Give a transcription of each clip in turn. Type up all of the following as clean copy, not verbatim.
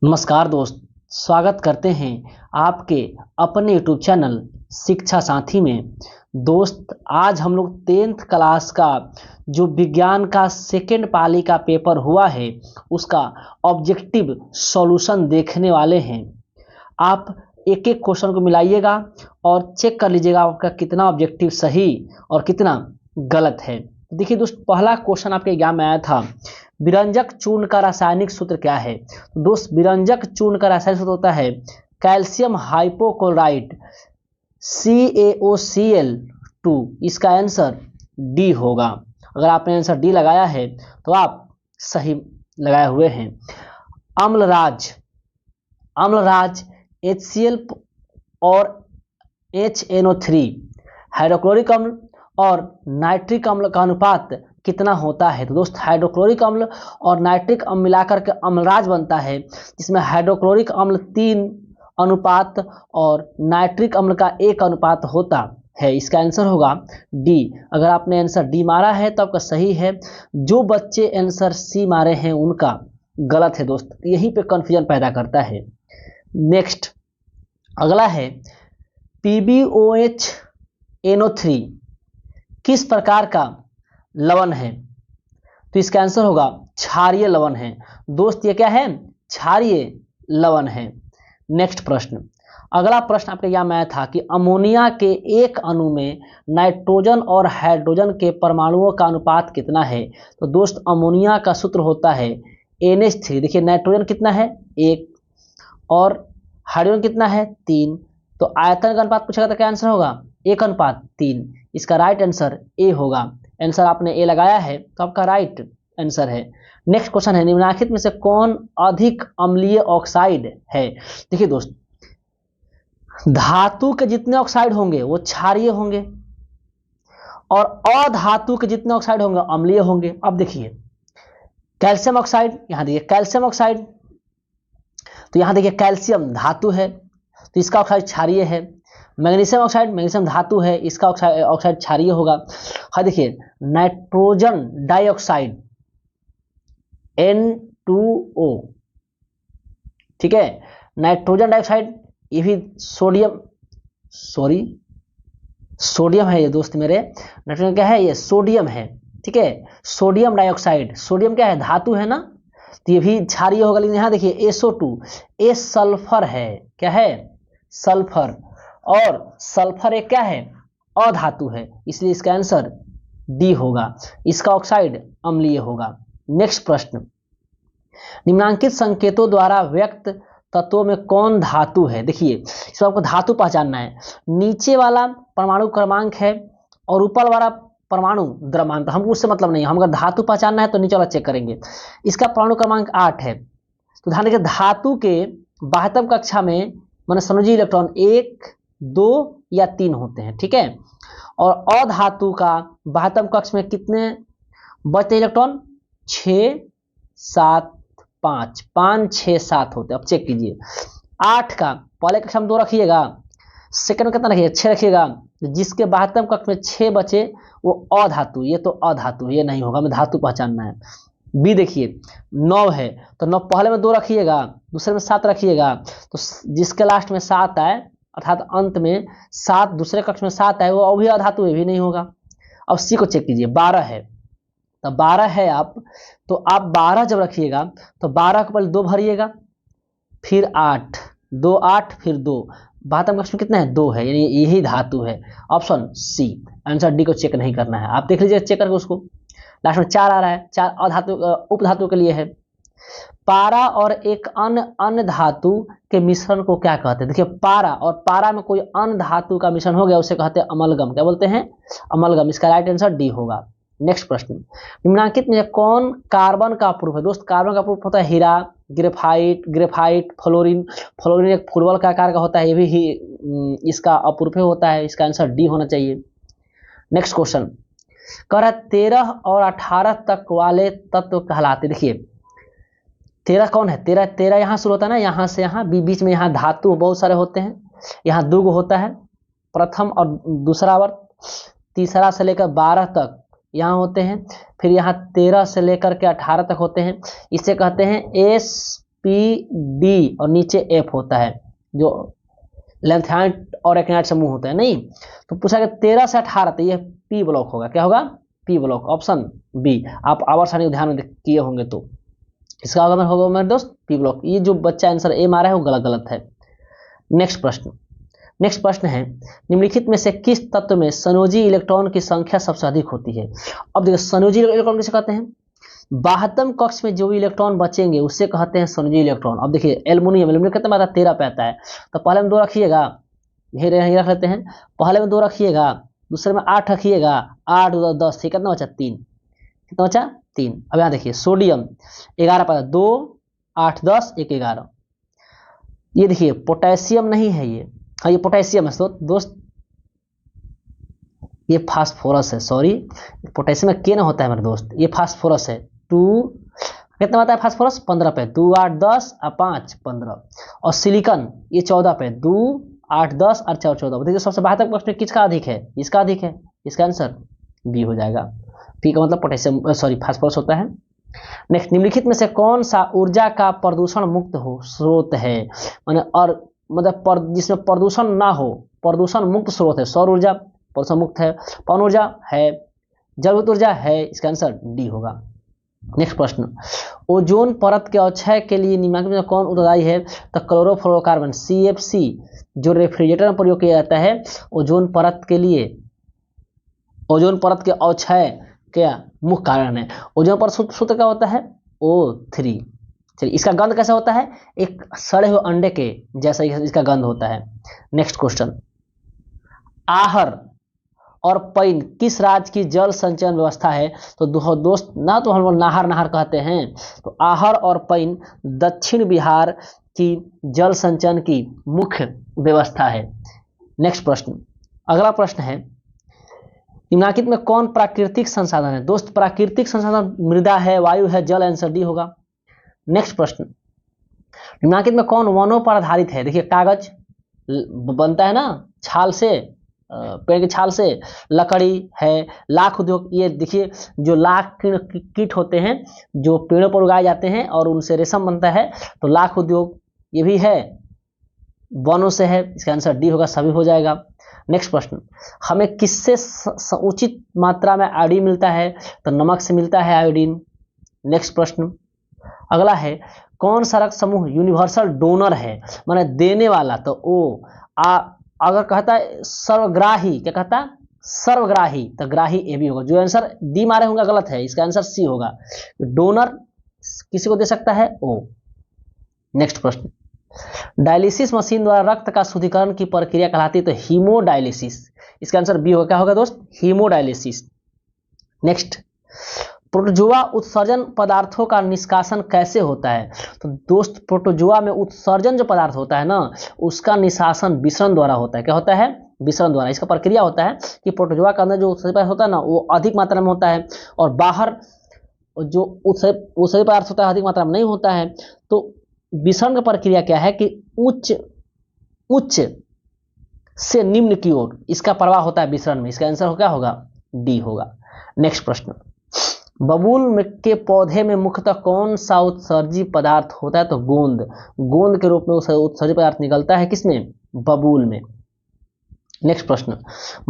नमस्कार दोस्त, स्वागत करते हैं आपके अपने यूट्यूब चैनल शिक्षा साथी में। दोस्त, आज हम लोग 10th क्लास का जो विज्ञान का सेकेंड पाली का पेपर हुआ है उसका ऑब्जेक्टिव सॉल्यूशन देखने वाले हैं। आप एक एक क्वेश्चन को मिलाइएगा और चेक कर लीजिएगा आपका कितना ऑब्जेक्टिव सही और कितना गलत है। देखिए दोस्त, पहला क्वेश्चन आपके एग्जाम में आया था, विरंजक चूर्ण का रासायनिक सूत्र क्या है। दोस्त, विरंजक चूर्ण का रासायनिक सूत्र होता है कैल्शियम हाइपोक्लोराइड CaOCl2। इसका आंसर डी होगा। अगर आपने आंसर डी लगाया है तो आप सही लगाए हुए हैं। अम्लराज HCl और HNO3 हाइड्रोक्लोरिक अम्ल और नाइट्रिक अम्ल का अनुपात कितना होता है। तो दोस्त, हाइड्रोक्लोरिक अम्ल और नाइट्रिक अम्ल मिलाकर के अम्लराज बनता है, जिसमें हाइड्रोक्लोरिक अम्ल 3 अनुपात और नाइट्रिक अम्ल का 1 अनुपात होता है। इसका आंसर होगा डी। अगर आपने आंसर डी मारा है तो आपका सही है। जो बच्चे आंसर सी मारे हैं उनका गलत है दोस्त, यहीं पे कंफ्यूजन पैदा करता है। नेक्स्ट अगला है PbOH किस प्रकार का लवण है। तो इसका आंसर होगा क्षारीय लवण है। दोस्त, ये क्या है? क्षारीय लवण है। नेक्स्ट प्रश्न, अगला प्रश्न आपके एग्जाम में आया था कि अमोनिया के एक अणु में नाइट्रोजन और हाइड्रोजन के परमाणुओं का अनुपात कितना है। तो दोस्त, अमोनिया का सूत्र होता है NH3। देखिए, नाइट्रोजन कितना है? 1 और हाइड्रोजन कितना है? 3। तो आयतन का अनुपात पूछेगा तो क्या आंसर होगा? 1:3। इसका राइट आंसर ए होगा। आंसर आपने ए लगाया है तो आपका राइट आंसर है। नेक्स्ट क्वेश्चन है, निम्नलिखित में से कौन अधिक अम्लीय ऑक्साइड है। देखिए दोस्त, धातु के जितने ऑक्साइड होंगे वो क्षारीय होंगे और अधातु के जितने ऑक्साइड होंगे अम्लीय होंगे। अब देखिए, कैल्शियम ऑक्साइड, यहां देखिए कैल्शियम ऑक्साइड, तो यहां देखिए कैल्शियम धातु है तो इसका ऑक्साइड क्षारीय है। मैग्नीशियम ऑक्साइड, मैग्नीशियम धातु है, इसका ऑक्साइड क्षारीय होगा। हाँ देखिए, नाइट्रोजन डाइऑक्साइड N2O, ठीक है, नाइट्रोजन डाइऑक्साइड, ये भी सोडियम है ये दोस्त मेरे। नाइट्रोजन क्या है? ये सोडियम है, ठीक है, सोडियम डाइऑक्साइड। सोडियम क्या है? धातु है ना, तो ये भी क्षारीय होगा। लेकिन यहाँ देखिए SO2, ये सल्फर है। क्या है? सल्फर। और सल्फर एक क्या है? अधातु है, इसलिए इसका आंसर डी होगा। इसका ऑक्साइड अम्लीय होगा। नेक्स्ट प्रश्न, निम्नांकित संकेतों द्वारा व्यक्त तत्वों में कौन धातु है। देखिए, इसमें आपको धातु पहचानना है। नीचे वाला परमाणु क्रमांक है और ऊपर वाला परमाणु द्रव्यमान, हमको उससे मतलब नहीं। हम अगर धातु पहचानना है तो नीचे वाला चेक करेंगे। इसका परमाणु क्रमांक 8 है। तो ध्यान रखिए, धातु के बाह्यतम कक्षा में माने संयोजी इलेक्ट्रॉन 1, 2 या 3 होते हैं, ठीक है। और अधातु का बाह्यतम कक्ष में कितने बचते इलेक्ट्रॉन? 6, 7, 5, 5, 6, 7 होते हैं। अब चेक कीजिए, 8 का पहले कक्षा में 2 रखिएगा, सेकंड में कितना रखिएगा? 6 रखिएगा। जिसके बाह्यतम कक्ष में 6 बचे वो अधातु, ये तो अधातु, ये नहीं होगा, हमें धातु पहचानना है। बी देखिए, 9 है तो 9 पहले में 2 रखिएगा, दूसरे में 7 रखिएगा, तो जिसके लास्ट में 7 आए अर्थात अंत में 7, दूसरे कक्ष में 7 आए, वो भी अधातु, ये भी नहीं होगा। अब सी को चेक कीजिए, 12 है तो 12 है आप, तो आप 12 जब रखिएगा तो 12 को पहले 2 भरिएगा, फिर 8, 2, 8, फिर 2, बाह्यतम कक्ष में कितना है? 2 है, यानी यही धातु है। Option C. आंसर डी को चेक नहीं करना है, आप देख लीजिए चेक करके उसको। लास्ट में 4 आ रहा है, 4 अधातु उपधातु के लिए है। पारा और एक अन्य धातु के मिश्रण को क्या कहते हैं। देखिए, पारा और पारा में कोई अन्य धातु का मिश्रण हो गया उसे कहते हैं अमलगम। क्या बोलते हैं? अमलगम। इसका राइट आंसर डी होगा। नेक्स्ट प्रश्न, निम्नलिखित में कौन कार्बन का प्रूफ है। दोस्त, कार्बन का प्रूफ होता है हीरा, ग्रेफाइट, फ्लोरीन एक फुटबॉल का आकार का होता है, ये भी इसका अप्रूफ होता है। इसका आंसर डी होना चाहिए। नेक्स्ट क्वेश्चन कह रहा है 13 और 18 तक वाले तत्व कहलाते। देखिए, 13 कौन है? 13 यहाँ शुरू होता है ना, यहाँ से यहाँ बीच में यहाँ धातु बहुत सारे होते हैं। यहाँ 2 होता है, प्रथम और दूसरा वर्ग। तीसरा से लेकर 12 तक यहाँ होते हैं, फिर यहाँ 13 से लेकर के 18 तक होते हैं। इसे कहते हैं पी डी और नीचे एफ होता है, जो लेंथाइड और एक्टिनाइड समूह होते हैं। नहीं तो पूछा कि 13 से 18, तो ये पी ब्लॉक होगा। क्या होगा? P block, option B. आप आवर सारणी ध्यान में किए होंगे तो इसका होगा मेरे दोस्त पी ब्लॉक। ये जो बच्चा आंसर ए मारा है वो गलत है। नेक्स्ट प्रश्न है, निम्नलिखित में से किस तत्व में संयोजी इलेक्ट्रॉन की संख्या सबसे अधिक होती है? अब देखिए संयोजी इलेक्ट्रॉन किसे कहते हैं? बाह्यतम कक्ष में जो भी इलेक्ट्रॉन बचेंगे उससे कहते हैं संयोजी इलेक्ट्रॉन। अब देखिए एल्युमिनियम कितना आता है? 13 पे आता है, तो पहले में 2 रखिएगा, ये रख लेते हैं, पहले में 2 रखिएगा, दूसरे में 8 रखिएगा, 8 10, कितना बचा? 3। कितना बचा? 3। अब यहाँ देखिए सोडियम 11 पर 2 8 10 1 11। ये देखिए पोटेशियम नहीं है ये, हाँ ये पोटेशियम है दोस्त, ये फास्फोरस है, सॉरी पोटेशियम में के ना होता है मेरे दोस्त, ये फास्फोरस है। 2 कितना आता है फास्फोरस? 15 पे, 2 8 10 और 5 15। और सिलिकॉन ये 14 पे, 2 8 10 और 4 14। देखिए सबसे बाहर तक प्रश्न किसका अधिक है? इसका अधिक है, इसका आंसर बी हो जाएगा। पी का मतलब पोटेशियम सॉरी फास्फोरस होता है। नेक्स्ट, निम्नलिखित में से कौन सा ऊर्जा का प्रदूषण मुक्त हो स्रोत है? मतलब जिसमें प्रदूषण ना हो, प्रदूषण मुक्त स्रोत है। सौर ऊर्जा प्रदूषण मुक्त है, पवन ऊर्जा है, जलविद्युत ऊर्जा है, इसका आंसर डी होगा। नेक्स्ट प्रश्न, ओजोन परत के अवक्षय के लिए निम्नलिखित में कौन उत्तरदायी है? तो क्लोरोफ्लोरोकार्बन CFC जो रेफ्रिजरेटर में प्रयोग किया जाता है ओजोन परत के लिए, ओजोन परत के अवक्षय क्या मुख्य कारण है। ओजोन परत सूत्र क्या होता है? O3। चलिए इसका गंध कैसा होता है? एक सड़े हुए अंडे के जैसा इसका गंध होता है। नेक्स्ट क्वेश्चन, आहर और पैन किस राज्य की जल संचयन व्यवस्था है? तो दोस्त ना तो हम लोग नाहर कहते हैं, तो आहर और पैन दक्षिण बिहार की जल संचयन की मुख्य व्यवस्था है। नेक्स्ट प्रश्न, अगला प्रश्न है, निम्नलिखित में कौन प्राकृतिक संसाधन है? दोस्त प्राकृतिक संसाधन मृदा है, वायु है, जल, आंसर डी होगा। नेक्स्ट प्रश्न, निम्नलिखित में कौन वनों पर आधारित है? देखिए कागज बनता है ना छाल से, पेड़ की छाल से, लकड़ी है, लाख उद्योग, ये देखिए जो लाख कीट होते हैं जो पेड़ों पर उगाए जाते हैं और उनसे रेशम बनता है, तो लाख उद्योग ये भी है, वनों से है, इसका आंसर डी होगा, सभी हो जाएगा। नेक्स्ट प्रश्न, हमें किससे उचित मात्रा में आयोडीन मिलता है? तो नमक से मिलता है आयोडीन। नेक्स्ट प्रश्न अगला है, कौन सा रक्त समूह यूनिवर्सल डोनर है, माने देने वाला? तो अगर कहता है सर्वग्राही, क्या कहता है? सर्वग्राही, तो ग्राही ए भी होगा। जो आंसर डी मारे होंगे गलत है, इसका आंसर सी होगा। डोनर किसी को दे सकता है ओ। नेक्स्ट प्रश्न, डायलिसिस मशीन द्वारा रक्त का शुद्धिकरण की प्रक्रिया कहलाती है तो हीमोडायलिसिस, इसका आंसर बी होगा। क्या होगा दोस्त? हीमोडायलिसिस। नेक्स्ट, प्रोटोजोआ उत्सर्जन पदार्थों का निष्कासन कैसे होता है? तो दोस्त प्रोटोजोआ में उत्सर्जन जो पदार्थ होता है ना उसका निष्कासन विसरण द्वारा होता है। क्या होता है? विसरण द्वारा। इसका प्रक्रिया होता है कि प्रोटोजोआ के अंदर जो उत्सर्जन पदार्थ होता है ना वो अधिक मात्रा में होता है और बाहर जो उत्सर्जन पदार्थ होता है अधिक मात्रा में नहीं होता है। तो विसरण की प्रक्रिया क्या है कि उच्च से निम्न की ओर इसका प्रवाह होता है विसरण में। इसका आंसर क्या होगा? डी होगा। नेक्स्ट प्रश्न, बबूल के पौधे में मुख्यतः कौन सा उत्सर्जी पदार्थ होता है? तो गोंद के रूप में उत्सर्जी पदार्थ निकलता है किसमें? बबूल में। नेक्स्ट प्रश्न,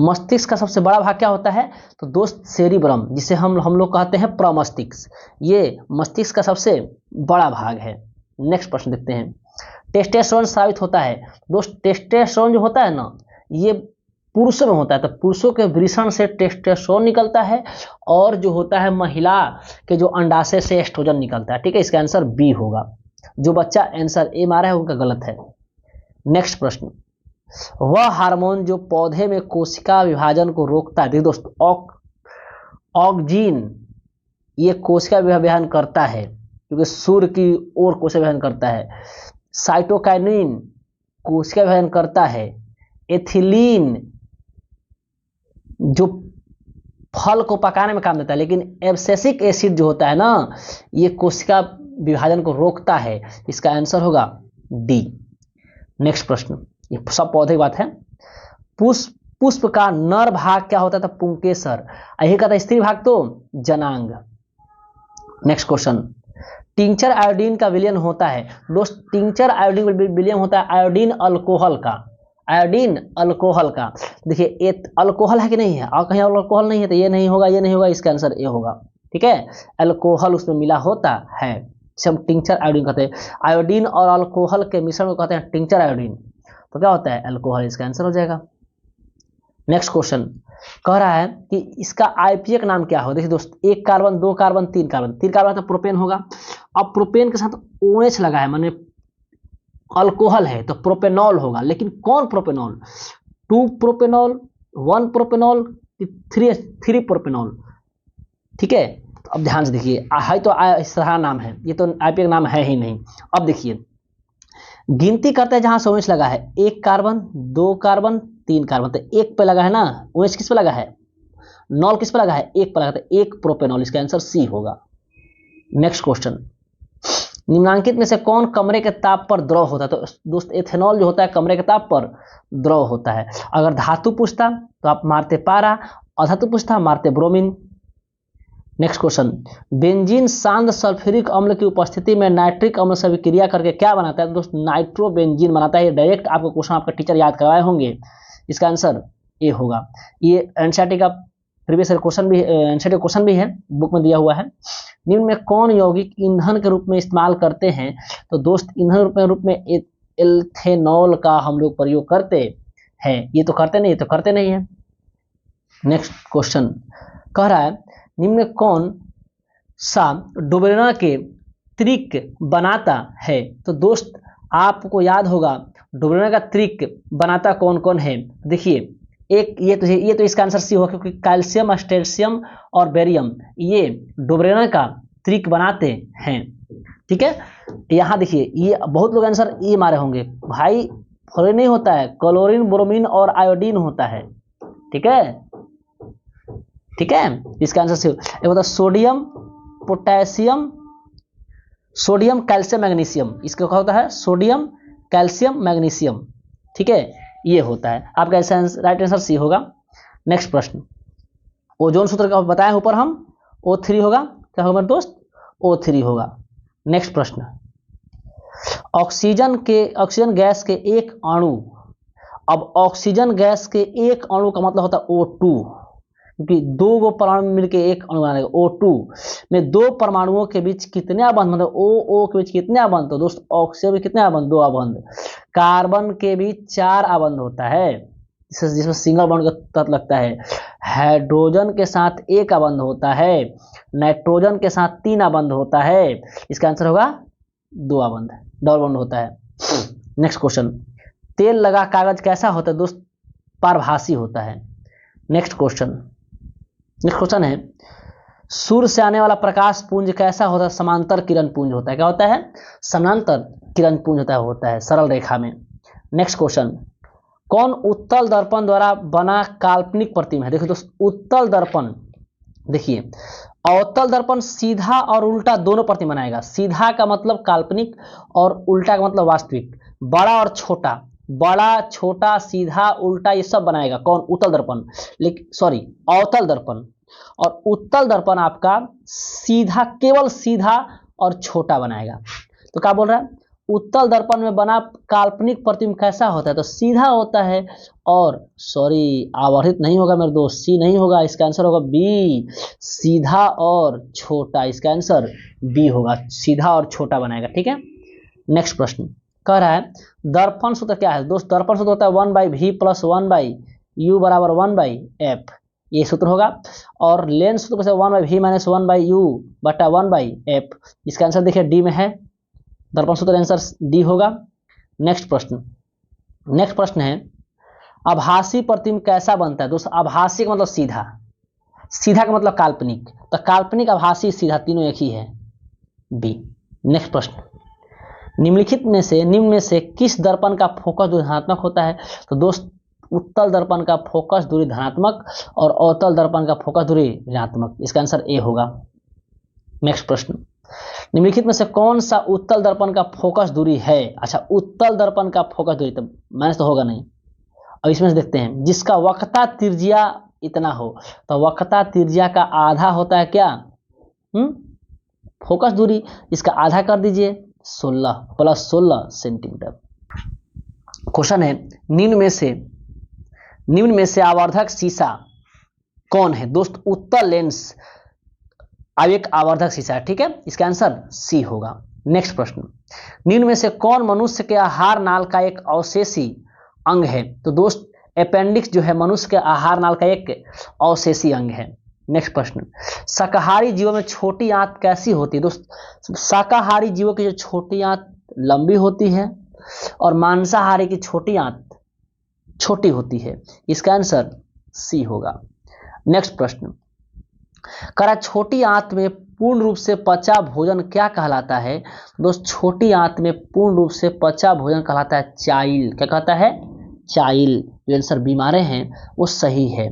मस्तिष्क का सबसे बड़ा भाग क्या होता है? तो दोस्त सेरिब्रम, जिसे हम लोग कहते हैं प्रमस्तिष्क, ये मस्तिष्क का सबसे बड़ा भाग है। नेक्स्ट प्रश्न देखते हैं, टेस्टोस्टेरोन स्रावित होता है? दोस्त टेस्टोस्टेरोन जो होता है ना ये पुरुषों में होता है, तो पुरुषों के वृषण से टेस्टोस्टेरोन निकलता है और जो होता है महिला के जो अंडाशय से एस्ट्रोजन निकलता है। ठीक है, इसका आंसर बी होगा। जो बच्चा आंसर ए मारा है उनका गलत है। नेक्स्ट प्रश्न, वह हार्मोन जो पौधे में कोशिका विभाजन को रोकता है? देखिए दोस्त ऑक्जीन ये कोशिका विभाजन करता है क्योंकि सूर्य की ओर कोशिका विभाजन करता है। साइटोकाइनिन कोशिका विभाजन करता है। एथिलीन जो फल को पकाने में काम देता है, लेकिन एब्सिसिक एसिड जो होता है ना ये कोशिका विभाजन को रोकता है। इसका आंसर होगा डी। नेक्स्ट प्रश्न, ये सब पौधे की बात है। पुष्प का नर भाग क्या होता है? तो पुंकेसर। यही कहता है स्त्री भाग तो जनांग। नेक्स्ट क्वेश्चन, टिंचर आयोडीन का विलयन होता है दोस्त, टिंचर आयोडीन विलयन होता है आयोडीन अल्कोहल का, आयोडीन अल्कोहल का। देखिए ये अल्कोहल है कि नहीं है, और कहीं अल्कोहल नहीं है तो ये नहीं होगा, ये नहीं होगा, इसका आंसर ये होगा। ठीक है, अल्कोहल उसमें मिला होता है, सब टिंचर आयोडीन कहते हैं। आयोडीन और अल्कोहल के मिश्रण को कहते हैं टिंचर आयोडीन, तो क्या होता है अल्कोहल, इसका आंसर हो जाएगा। नेक्स्ट क्वेश्चन कह रहा है कि इसका आईपीए नाम क्या हो। देखिए दोस्त, 1 कार्बन 2 कार्बन 3 कार्बन, 3 कार्बन तो प्रोपेन होगा। अब प्रोपेन के साथ OH लगा है, माने अल्कोहल है तो प्रोपेनॉल होगा, लेकिन कौन प्रोपेनॉल, 2 प्रोपेनॉल, 1 प्रोपेनॉल, 3 प्रोपेनॉल। ठीक है, तो अब ध्यान से देखिए, है तो इस तरह नाम है, ये तो आईपीए नाम है ही नहीं। अब देखिए गिनती करते हैं जहां से OH लगा है, 1 कार्बन 2 कार्बन 3 कार्बन, तो 1 पे लगा है ना OH, किस पे लगा है, नॉल किस पे लगा है, 1 पे लगा, तो 1 प्रोपेनॉल, इसका आंसर सी होगा। नेक्स्ट क्वेश्चन, निम्नांकित में से कौन कमरे के ताप पर द्रव होता है। तो दोस्त एथेनॉल जो होता है कमरे के ताप पर द्रव होता है। अगर धातु पूछता तो आप मारते पारा, अधातु पूछता मारते ब्रोमीन। नेक्स्ट क्वेश्चन, बेंजीन शांत सल्फ्यूरिक अम्ल की उपस्थिति में नाइट्रिक अम्ल से अभिक्रिया करके क्या बनाता है। दोस्त नाइट्रोबेंजीन बनाता है। ये डायरेक्ट आपको क्वेश्चन आपका टीचर याद करवाए होंगे, इसका आंसर ए होगा। ये एनसीईआरटी का प्रीवियस क्वेश्चन भी, एनसीईआरटी क्वेश्चन भी है, बुक में दिया हुआ है। निम्न में कौन यौगिक ईंधन के रूप में इस्तेमाल करते हैं। तो दोस्त ईंधन के रूप में एल्थेनॉल का हम लोग प्रयोग करते हैं। ये तो करते नहीं, ये तो करते नहीं है। नेक्स्ट क्वेश्चन कह रहा है निम्न में कौन सा डोबरेना के त्रिक बनाता है। तो दोस्त आपको याद होगा डोबरेना का त्रिक बनाता कौन कौन है। देखिए एक ये तो इसका आंसर सी होगा, क्योंकि कैल्शियम, अस्टेशियम और बेरियम ये डोबरेना का त्रिक बनाते हैं। ठीक है, यहाँ देखिए ये बहुत लोग आंसर ये मारे होंगे, भाई फ्लोरीन नहीं होता है, क्लोरीन, ब्रोमीन और आयोडीन होता है। ठीक है, ठीक है, इसका आंसर सी एक होता है sodium, potassium, sodium, calcium, magnesium. इसका क्या होता है, सोडियम, कैल्शियम, मैग्नीशियम। ठीक है, ये होता है आपका राइट आंसर सी होगा। नेक्स्ट प्रश्न, ओजोन सूत्र का बताएं ऊपर हम, O3 होगा, क्या होगा मेरे दोस्त, O3 होगा। नेक्स्ट प्रश्न, ऑक्सीजन गैस के एक अणु, अब ऑक्सीजन गैस के एक अणु का मतलब होता है O2, क्योंकि 2 परमाणु मिलकर एक अणु बनाएगा। O2 में 2 परमाणुओं के बीच कितने आबंध, मतलब O के बीच कितने आबंध, तो दोस्त ऑक्सीजन में कितने आबंध, 2 आबंध। कार्बन के बीच 4 आबंध होता है, जिसमें सिंगल बॉन्ड का तत्व लगता है। हाइड्रोजन के साथ 1 आबंध होता है, नाइट्रोजन के साथ 3 आबंध होता है। इसका आंसर होगा 2 आबंध, डबल बॉन्ड होता है। नेक्स्ट क्वेश्चन, तेल लगा कागज कैसा होता है। दोस्त पारभासी होता है। नेक्स्ट क्वेश्चन है सूर्य से आने वाला प्रकाश पुंज कैसा होता है। समांतर किरण पुंज होता है। क्या होता है, समांतर किरण पुंज होता है सरल रेखा में। नेक्स्ट क्वेश्चन, कौन उत्तल दर्पण द्वारा बना काल्पनिक प्रतिमा है। देखिए दोस्त उत्तल दर्पण, देखिए अवतल दर्पण सीधा और उल्टा दोनों प्रतिमा बनाएगा। सीधा का मतलब काल्पनिक और उल्टा का मतलब वास्तविक। बड़ा और छोटा, बड़ा छोटा सीधा उल्टा ये सब बनाएगा कौन, उत्तल दर्पण। लेकिन सॉरी अवतल दर्पण, और उत्तल दर्पण आपका सीधा, केवल सीधा और छोटा बनाएगा। तो क्या बोल रहा है, उत्तल दर्पण में बना काल्पनिक प्रतिबिंब कैसा होता है, तो सीधा होता है। और सॉरी आवर्धित नहीं होगा मेरे दोस्त, सी नहीं होगा, इसका आंसर होगा बी, सीधा और छोटा। इसका आंसर बी होगा, सीधा और छोटा बनाएगा। ठीक है, नेक्स्ट प्रश्न कह रहा है दर्पण सूत्र क्या है। दोस्त दर्पण सूत्र होता है 1/v + 1/u = 1/f, ये सूत्र होगा। और लेंस सूत्र से 1/v - 1/u / 1/f। इसका आंसर देखिए डी में है, दर्पण सूत्र आंसर डी होगा। नेक्स्ट प्रश्न है आभासी प्रतिबिंब कैसा बनता है। दोस्तों आभासी का मतलब सीधा, सीधा का मतलब काल्पनिक, तो काल्पनिक, आभासी, सीधा तीनों एक ही है, बी। नेक्स्ट प्रश्न, निम्न में से किस दर्पण का फोकस दूरी धनात्मक होता है। तो दोस्त उत्तल दर्पण का फोकस दूरी धनात्मक और अवतल दर्पण का फोकस दूरी ऋणात्मक। इसका आंसर ए होगा। नेक्स्ट प्रश्न, निम्नलिखित में से कौन सा उत्तल दर्पण का फोकस दूरी है। अच्छा उत्तल दर्पण का फोकस दूरी, तो माइनस तो होगा नहीं। अब इसमें से देखते हैं, जिसका वक्रता त्रिज्या इतना हो, तो वक्रता त्रिज्या का आधा होता है क्या, फोकस दूरी इसका आधा कर दीजिए 16 प्लस 16 सेंटीमीटर। क्वेश्चन है निम्न में से आवर्धक शीशा कौन है? दोस्त उत्तल लेंस अब एक आवर्धक शीशा है, ठीक है, इसका आंसर सी होगा। नेक्स्ट प्रश्न, निम्न में से कौन मनुष्य के आहार नाल का एक अवशेषी अंग है? तो दोस्त अपेंडिक्स जो है मनुष्य के आहार नाल का एक अवशेषी अंग है। नेक्स्ट प्रश्न, शाकाहारी जीवों में छोटी आंत कैसी होती है? दोस्त शाकाहारी जीवों की जो छोटी आंत लंबी होती है और मांसाहारी की छोटी आंत छोटी होती है, इसका आंसर सी होगा। नेक्स्ट प्रश्न, करा छोटी आंत में पूर्ण रूप से पचा भोजन क्या कहलाता है? दोस्त छोटी आंत में पूर्ण रूप से पचा भोजन कहलाता है चाइल। क्या कहता है? चाइल। जो आंसर बीमारे हैं वो सही है।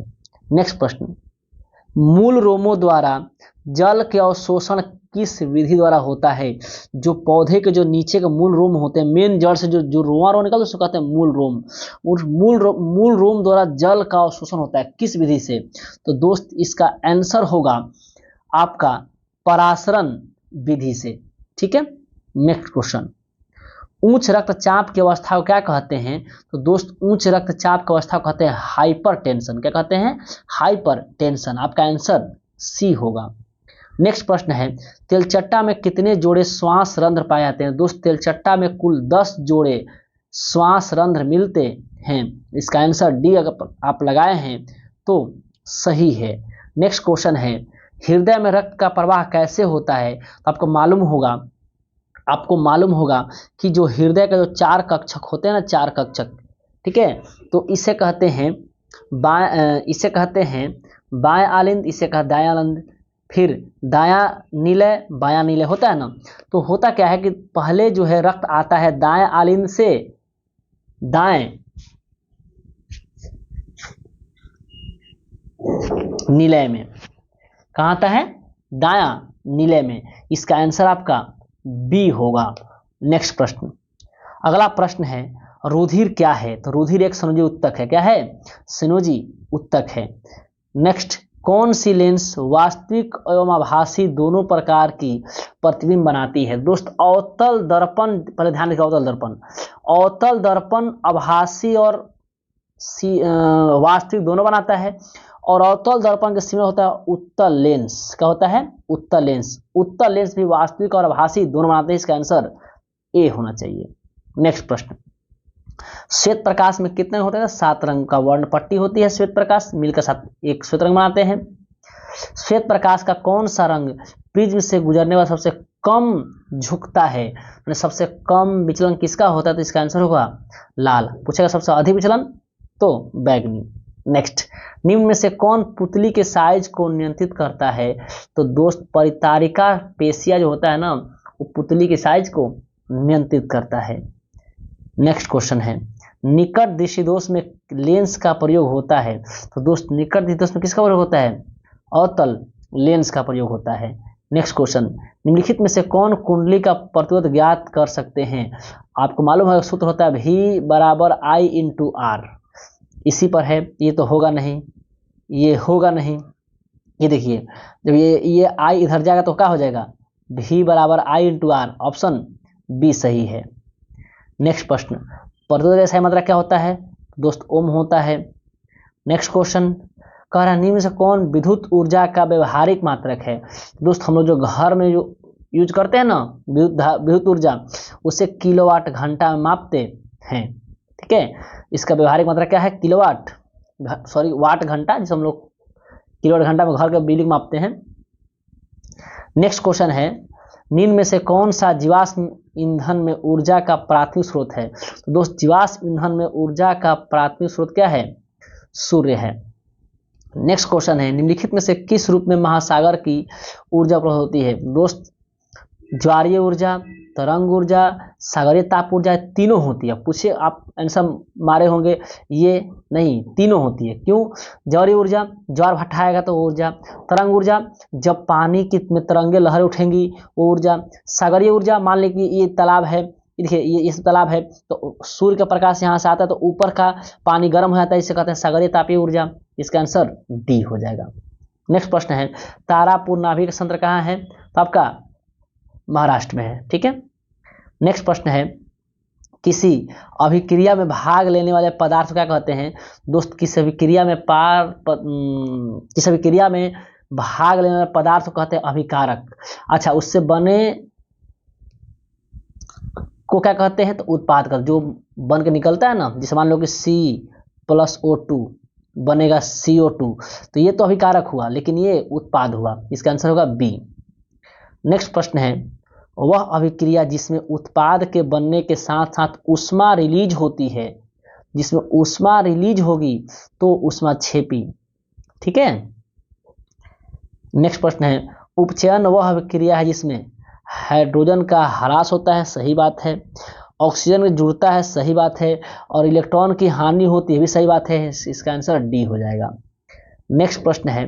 नेक्स्ट प्रश्न, मूल रोमों द्वारा जल के अवशोषण किस विधि द्वारा होता है? जो पौधे के जो नीचे के मूल रोम होते हैं, मेन जड़ से जो रोमा रो निकलता है उसको कहते हैं मूल रोम। उस मूल रोम द्वारा जल का अवशोषण होता है किस विधि से? तो दोस्त इसका आंसर होगा आपका परासरण विधि से, ठीक है। नेक्स्ट क्वेश्चन, उच्च रक्तचाप की अवस्था को क्या कहते हैं? तो दोस्त उच्च रक्तचाप की अवस्था को कहते हैं हाइपरटेंशन। क्या कहते हैं? हाइपरटेंशन। आपका आंसर सी होगा। नेक्स्ट प्रश्न है, तेलचट्टा में कितने जोड़े श्वास रंध्र पाए जाते हैं? दोस्त तेलचट्टा में कुल 10 जोड़े श्वास रंध्र मिलते हैं। इसका आंसर डी अगर आप लगाए हैं तो सही है। नेक्स्ट क्वेश्चन है, हृदय में रक्त का प्रवाह कैसे होता है? तो आपको मालूम होगा कि जो हृदय का जो 4 कक्षक होते हैं ना, 4 कक्षक, ठीक है, तो इसे कहते हैं बाएं आलिंद, इसे कहा दायां आलिंद, फिर दायां नीलय बायां नीलय होता है ना। तो होता क्या है कि पहले जो है रक्त आता है दाएं आलिंद से दाएं नीलय में। कहाँ आता है? दायां नीलय में। इसका आंसर आपका बी होगा। नेक्स्ट प्रश्न, अगला प्रश्न है, रुधिर क्या है? तो रुधिर एक संयोजी उत्तक है। क्या है? संयोजी उत्तक है। नेक्स्ट, कौन सी लेंस वास्तविक एवं आभासी दोनों प्रकार की प्रतिबिंब बनाती है? दोस्त अवतल दर्पण, पहले ध्यान रखिए, अवतल दर्पण आभासी और वास्तविक दोनों बनाता है, और अवतल दर्पण के सिमिलर होता है उत्तल लेंस। क्या होता है? उत्तल लेंस। उत्तल लेंस भी वास्तविक और आभासी दोनों बनाते हैं। इसका आंसर ए होना चाहिए। नेक्स्ट प्रश्न, श्वेत प्रकाश में कितने होते हैं? 7 रंग का वर्ण पट्टी होती है श्वेत प्रकाश, मिलकर 7 एक श्वेत रंग बनाते हैं। श्वेत प्रकाश का कौन सा रंग प्रिज्म से गुजरने वाला सबसे कम झुकता है? मतलब सबसे कम विचलन किसका होता है? तो इसका आंसर होगा लाल। पूछेगा सबसे अधिक विचलन तो बैगनी। नेक्स्ट, निम्न में से कौन पुतली के साइज को नियंत्रित करता है? तो दोस्त परितारिका पेशिया जो होता है ना, वो पुतली के साइज को नियंत्रित करता है। नेक्स्ट क्वेश्चन है, निकट दृष्टिदोष में लेंस का प्रयोग होता है? तो दोस्त निकट दृष्टिदोष में किसका प्रयोग होता है? अवतल लेंस का प्रयोग होता है। नेक्स्ट क्वेश्चन, निम्नलिखित में से कौन कुंडली का प्रतिरोध ज्ञात कर सकते हैं? आपको मालूम है सूत्र होता है V बराबर I इंटू R। इसी पर है, ये तो होगा नहीं, ये होगा नहीं। ये देखिए, जब ये I इधर जाएगा तो क्या हो जाएगा? V बराबर I into R। Option B सही है। नेक्स्ट प्रश्न, प्रतिरोध का सही मात्रा क्या होता है? दोस्त ओम होता है। नेक्स्ट क्वेश्चन कह रहा है, निम्न से कौन विद्युत ऊर्जा का व्यवहारिक मात्रक है? दोस्त हम लोग जो घर में जो यूज करते हैं ना विद्युत ऊर्जा, उसे किलोवाट घंटा में मापते हैं, ठीक है। इसका व्यवहारिक मात्रा क्या है? किलोवाट, वाट घंटा, जिसे हम लोग किलोवाट घंटा में घर के बिजली मापते हैं। नेक्स्ट क्वेश्चन है, निम्न में से कौन सा जीवाश्म ईंधन में ऊर्जा का प्राथमिक स्रोत है? तो दोस्त जीवाश्म ईंधन में ऊर्जा का प्राथमिक स्रोत क्या है? सूर्य है। नेक्स्ट क्वेश्चन है, निम्नलिखित में से किस रूप में महासागर की ऊर्जा उपलब्ध होती है? दोस्त ज्वारीय ऊर्जा, तरंग ऊर्जा, सागरीय ताप ऊर्जा, तीनों होती है। पूछे आप आंसर मारे होंगे, ये नहीं, तीनों होती है। क्यों? ज्वारीय ऊर्जा, ज्वार भट्टा आएगा तो ऊर्जा। तरंग ऊर्जा, जब पानी की में तरंगे लहरें उठेंगी वो ऊर्जा। सागरीय ऊर्जा, मान लें कि ये तालाब है, देखिए ये तालाब है, तो सूर्य का प्रकाश यहाँ से आता है तो ऊपर का पानी गर्म हो जाता है, इसे कहते हैं सागरीय तापीय ऊर्जा। इसका आंसर डी हो जाएगा। नेक्स्ट प्रश्न है, तारापुर नाभिक संयंत्र कहाँ है? तो आपका महाराष्ट्र में है। ठीक है, नेक्स्ट प्रश्न है, किसी अभिक्रिया में भाग लेने वाले पदार्थ को क्या कहते हैं दोस्त? किसी अभिक्रिया में किसी अभिक्रिया में भाग लेने वाले पदार्थ को कहते हैं अभिकारक। अच्छा, उससे बने को क्या कहते हैं? तो उत्पाद का जो बन के निकलता है ना, जैसे मान लो कि C+O2 बनेगा CO2, तो ये तो अभिकारक हुआ, लेकिन ये उत्पाद हुआ। इसका आंसर होगा बी। नेक्स्ट प्रश्न है, वह अभिक्रिया जिसमें उत्पाद के बनने के साथ साथ ऊष्मा रिलीज होती है, जिसमें ऊष्मा रिलीज होगी तो ऊष्माक्षेपी। ठीक है, नेक्स्ट प्रश्न है, उपचयन वह अभिक्रिया है जिसमें हाइड्रोजन का ह्रास होता है, सही बात है। ऑक्सीजन जुड़ता है, सही बात है। और इलेक्ट्रॉन की हानि होती है, भी सही बात है। इसका आंसर डी हो जाएगा। नेक्स्ट प्रश्न है,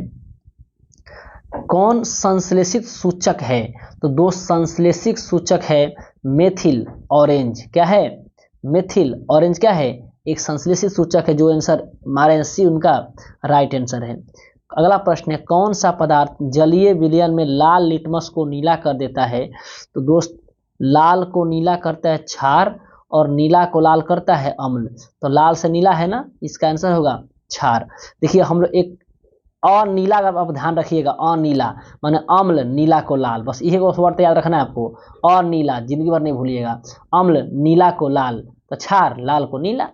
कौन संश्लेषित सूचक है? तो दो संश्लेषित सूचक है मेथिल ऑरेंज। क्या है? मेथिल ऑरेंज क्या है? एक संश्लेषित सूचक है, जो आंसर हमारा सी उनका राइट आंसर है। अगला प्रश्न है, कौन सा पदार्थ जलीय विलयन में लाल लिटमस को नीला कर देता है? तो दोस्त, लाल को नीला करता है क्षार और नीला को लाल करता है अम्ल। तो लाल से नीला है ना, इसका आंसर होगा क्षार। देखिए हम लोग एक और नीला का आप ध्यान रखिएगा, और नीला माने अम्ल, नीला को लाल, बस यही को वर्ड याद रखना है आपको। और नीला जिंदगी भर नहीं भूलिएगा, अम्ल नीला को लाल, तो क्षार लाल को नीला,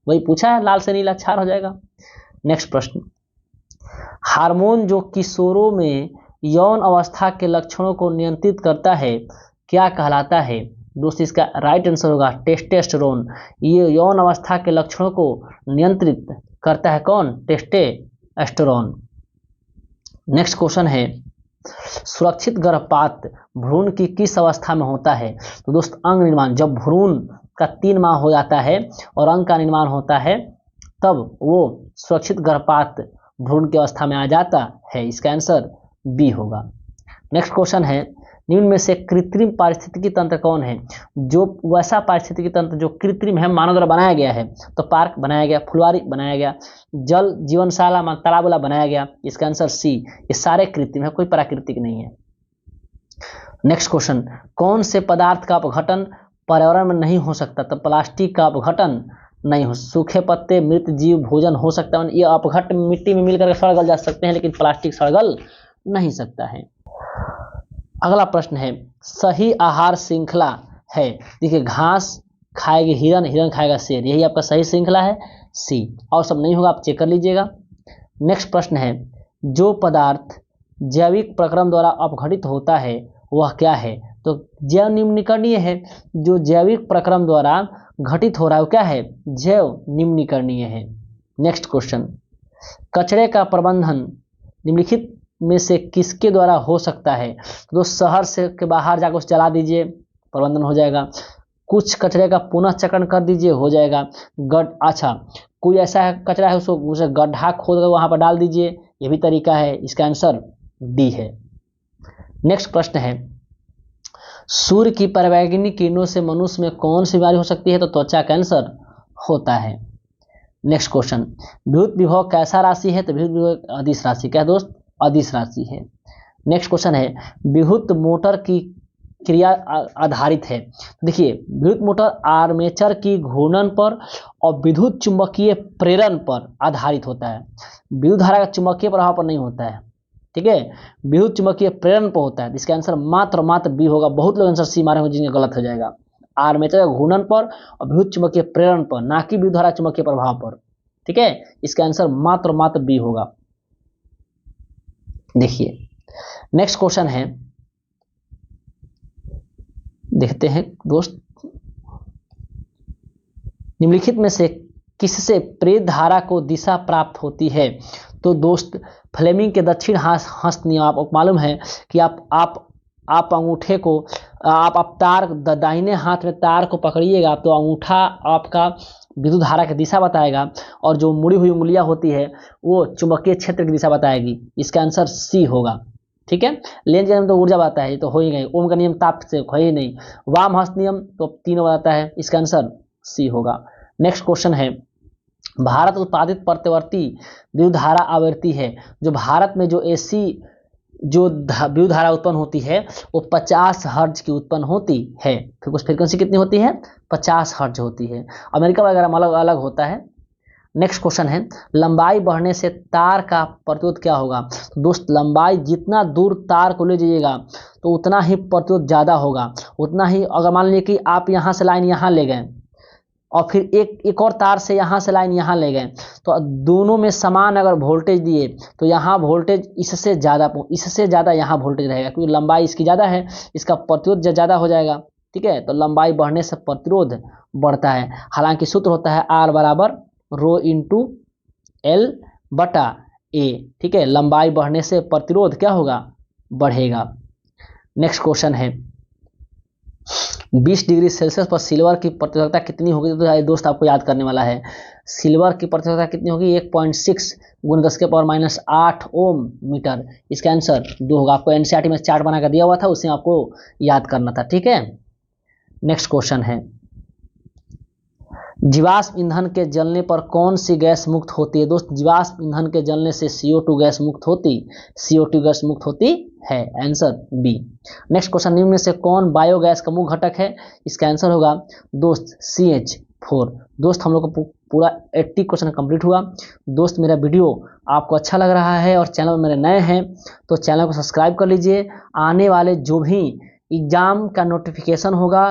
वही पूछा है, लाल से नीला क्षार हो जाएगा। नेक्स्ट प्रश्न, हार्मोन जो किशोरों में यौन अवस्था के लक्षणों को नियंत्रित करता है क्या कहलाता है? दोस्त, इसका राइट आंसर होगा टेस्टोस्टेरोन। ये यौन अवस्था के लक्षणों को नियंत्रित करता है कौन? टेस्टोस्टेरोन। नेक्स्ट क्वेश्चन है, सुरक्षित गर्भपात भ्रूण की किस अवस्था में होता है? तो दोस्त, अंग निर्माण, जब भ्रूण का 3 माह हो जाता है और अंग का निर्माण होता है, तब वो सुरक्षित गर्भपात भ्रूण की अवस्था में आ जाता है। इसका आंसर बी होगा। नेक्स्ट क्वेश्चन है, निम्न में से कृत्रिम पारिस्थितिकी तंत्र कौन है? जो वैसा पारिस्थितिकी तंत्र जो कृत्रिम है, मानव द्वारा बनाया गया है, तो पार्क बनाया गया, फुलवारी बनाया गया, जल जीवनशाला तालाब वाला बनाया गया। इसका आंसर सी। ये सारे कृत्रिम है, कोई प्राकृतिक नहीं है। नेक्स्ट क्वेश्चन, कौन से पदार्थ का अपघटन पर्यावरण में नहीं हो सकता? तो प्लास्टिक का अपघटन नहीं हो। सूखे पत्ते, मृत जीव, भोजन हो सकता है, ये अपघट मिट्टी में मिलकर सड़गल जा सकते हैं, लेकिन प्लास्टिक सड़गल नहीं सकता है। अगला प्रश्न है, सही आहार श्रृंखला है? देखिए, घास खाएगी हिरन, हिरन खाएगा शेर, यही आपका सही श्रृंखला है, सी। और सब नहीं होगा, आप चेक कर लीजिएगा। नेक्स्ट प्रश्न है, जो पदार्थ जैविक प्रक्रम द्वारा अपघटित होता है वह क्या है? तो जैव निम्नीकरणीय है। जो जैविक प्रक्रम द्वारा घटित हो रहा है वो क्या है? जैव निम्नीकरणीय है। नेक्स्ट क्वेश्चन, कचरे का प्रबंधन निम्नलिखित में से किसके द्वारा हो सकता है? तो शहर से के बाहर जाकर उसे जला दीजिए, प्रबंधन हो जाएगा। कुछ कचरे का पुनः चक्रण कर दीजिए, हो जाएगा। अच्छा, कोई ऐसा कचरा है उसको उसे गड्ढा खोद कर वहां पर डाल दीजिए, ये भी तरीका है। इसका आंसर डी है। नेक्स्ट प्रश्न है, सूर्य की पराबैंगनी किरणों से मनुष्य में कौन सी बीमारी हो सकती है? तो त्वचा कैंसर होता है। नेक्स्ट क्वेश्चन, विद्युत विभव कैसा राशि है? तो विद्युत विभव अदिश राशि। क्या दोस्त? अदिश राशि है। नेक्स्ट क्वेश्चन है, विद्युत मोटर की क्रिया आधारित है। देखिए, विद्युत मोटर आर्मेचर की घूर्णन पर और विद्युत चुंबकीय प्रेरण पर आधारित होता है। विद्युत धारा का चुंबकीय प्रभाव पर नहीं होता है, ठीक है, विद्युत चुंबकीय प्रेरण पर होता है। इसका आंसर मात्र बी होगा। बहुत लोग आंसर सी मारे होंगे, जिनका गलत हो जाएगा। आर्मेचर घूर्णन पर और विद्युत चुंबकीय प्रेरण पर, ना कि विद्युत धारा चुंबकीय प्रभाव पर, ठीक है। इसका आंसर मात्र बी होगा। देखिए, नेक्स्ट क्वेश्चन है, देखते हैं दोस्त, निम्नलिखित में से किससे प्रेरित धारा को दिशा प्राप्त होती है? तो दोस्त, फ्लेमिंग के दक्षिण हस्त नियम आपको मालूम है कि आप अंगूठे को आप तार दाहिने हाथ में तार को पकड़िएगा तो अंगूठा आपका विद्युत धारा की दिशा बताएगा, और जो मुड़ी हुई उंगलियां होती है वो चुंबकीय क्षेत्र की दिशा बताएगी। इसका आंसर सी होगा, ठीक है। लेंस का नियम तो ऊर्जा बताता है, ये तो हो ही गई। ओम का नियम ताप से हो ही नहीं। वाम हस्त नियम तो तीनों बताता है। इसका आंसर सी होगा। नेक्स्ट क्वेश्चन है, भारत उत्पादित प्रत्यावर्ती विद्युत धारा आवृत्ति है। जो भारत में जो एसी जो विद्युत धारा उत्पन्न होती है वो 50 हर्ट्ज की उत्पन्न होती है। फिर उस फ्रीक्वेंसी कितनी होती है? 50 हर्ट्ज होती है। अमेरिका वगैरह में अलग अलग होता है। नेक्स्ट क्वेश्चन है, लंबाई बढ़ने से तार का प्रतिरोध क्या होगा? तो दोस्त लंबाई जितना दूर तार को ले जाइएगा तो उतना ही प्रतिरोध ज़्यादा होगा, उतना ही। अगर मान लीजिए कि आप यहाँ से लाइन यहाँ ले गए और फिर एक और तार से यहाँ से लाइन यहाँ ले गए, तो दोनों में समान अगर वोल्टेज दिए तो यहाँ वोल्टेज इससे ज़्यादा यहाँ वोल्टेज रहेगा, क्योंकि लंबाई इसकी ज़्यादा है, इसका प्रतिरोध ज़्यादा हो जाएगा। ठीक है, तो लंबाई बढ़ने से प्रतिरोध बढ़ता है। हालांकि सूत्र होता है R बराबर रो इंटू L बटा A। ठीक है, लंबाई बढ़ने से प्रतिरोध क्या होगा? बढ़ेगा। नेक्स्ट क्वेश्चन है, 20 डिग्री सेल्सियस पर सिल्वर की प्रतिरोधकता कितनी होगी? तो दोस्त आपको याद करने वाला है, सिल्वर की प्रतिरोधकता कितनी होगी? 1.6 × 10⁻⁸ ओम मीटर। इसका आंसर 2 होगा। आपको एनसीईआरटी में चार्ट बनाकर दिया हुआ था, उसे आपको याद करना था। ठीक है, नेक्स्ट क्वेश्चन है, जीवाश्म ईंधन के जलने पर कौन सी गैस मुक्त होती है? दोस्त जीवाश्म ईंधन के जलने से CO2 गैस मुक्त होती है। Answer B. नेक्स्ट क्वेश्चन, निम्न में से कौन बायोगैस का मुख्य घटक है? इसका आंसर होगा दोस्त CH4। दोस्त हम लोग को पूरा 80 क्वेश्चन कंप्लीट हुआ। दोस्त मेरा वीडियो आपको अच्छा लग रहा है और चैनल में मेरे नए हैं तो चैनल को सब्सक्राइब कर लीजिए। आने वाले जो भी एग्जाम का नोटिफिकेशन होगा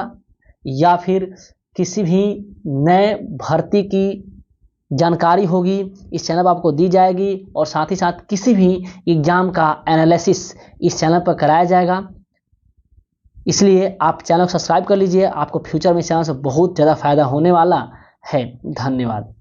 या फिर किसी भी नए भर्ती की जानकारी होगी, इस चैनल पर आपको दी जाएगी, और साथ ही साथ किसी भी एग्जाम का एनालिसिस इस चैनल पर कराया जाएगा। इसलिए आप चैनल को सब्सक्राइब कर लीजिए, आपको फ्यूचर में इस चैनल से बहुत ज़्यादा फायदा होने वाला है। धन्यवाद।